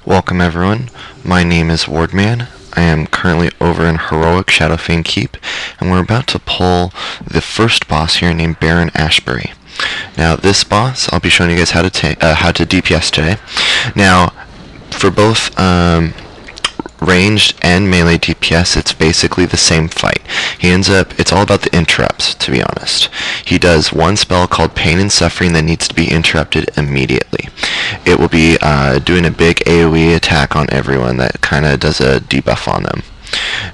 Welcome everyone, my name is Wardman. I am currently over in heroic Shadowfang Keep, and we're about to pull the first boss here named Baron Ashbury. Now this boss, I'll be showing you guys how to DPS today. Now, for both ranged and melee DPS, it's basically the same fight. It's all about the interrupts, to be honest. He does one spell called Pain and Suffering that needs to be interrupted immediately. It will be doing a big AoE attack on everyone that kind of does a debuff on them.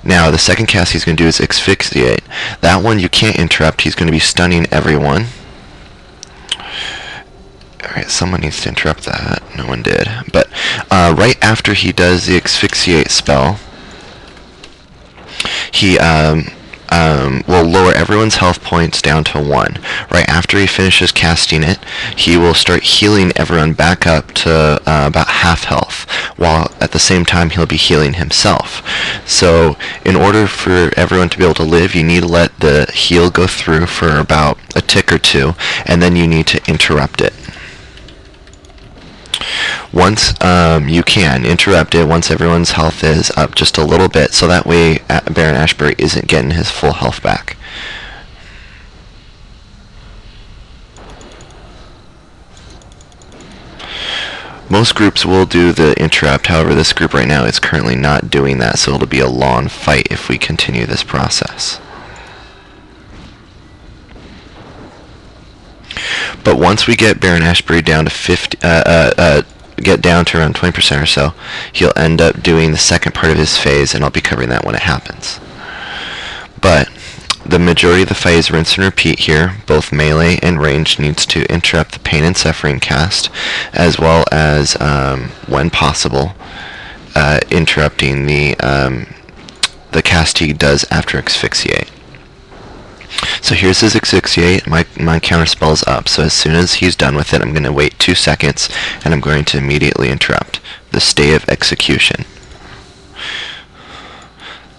Now, the second cast he's going to do is Asphyxiate. That one you can't interrupt. He's going to be stunning everyone. Alright, someone needs to interrupt that. No one did. But right after he does the Asphyxiate spell, he will lower everyone's health points down to 1. Right after he finishes casting it, he will start healing everyone back up to about half health, while at the same time he'll be healing himself. So in order for everyone to be able to live, you need to let the heal go through for about a tick or two, and then you need to interrupt it. Once you can interrupt it once everyone's health is up just a little bit, so that way Baron Ashbury isn't getting his full health back. Most groups will do the interrupt, however this group right now is currently not doing that, so it'll be a long fight if we continue this process. But once we get Baron Ashbury down to get down to around 20% or so, he'll end up doing the second part of his phase, and I'll be covering that when it happens. But the majority of the fight is rinse and repeat here. Both melee and ranged needs to interrupt the Pain and Suffering cast, as well as, when possible, interrupting the cast he does after Asphyxiate. So here's his Asphyxiate. My counterspell is up, so as soon as he's done with it, I'm going to wait 2 seconds, and I'm going to immediately interrupt the Stay of Execution.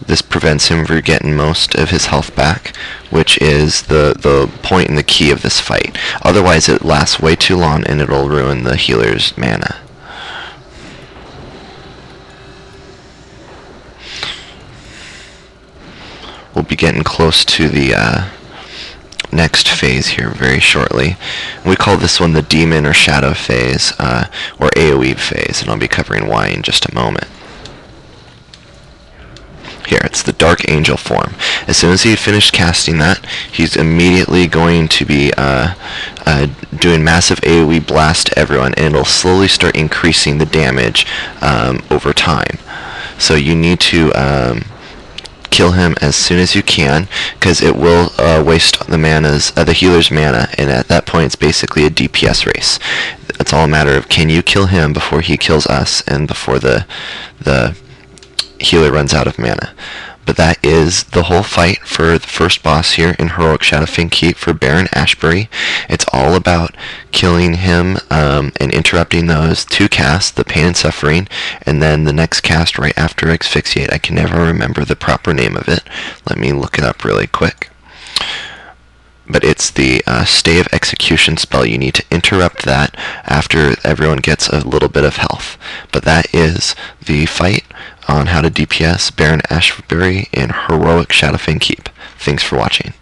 This prevents him from getting most of his health back, which is the point and the key of this fight. Otherwise it lasts way too long, and it'll ruin the healer's mana. We'll be getting close to the next phase here very shortly. We call this one the Demon or Shadow phase, or AoE phase, and I'll be covering why in just a moment. Here, it's the Dark Angel form. As soon as he finished casting that, he's immediately going to be doing massive AoE blast to everyone, and it'll slowly start increasing the damage over time. So you need to kill him as soon as you can, because it will waste the healer's mana, and at that point it's basically a DPS race. It's all a matter of, can you kill him before he kills us and before the healer runs out of mana. But that is the whole fight for the first boss here in heroic Shadowfang Keep for Baron Ashbury. It's all about killing him and interrupting those 2 casts, the Pain and Suffering, and then the next cast right after Asphyxiate. I can never remember the proper name of it. Let me look it up really quick. But it's the Stay of Execution spell. You need to interrupt that after everyone gets a little bit of health. But that is the fight on how to DPS Baron Ashbury in heroic Shadowfang Keep. Thanks for watching.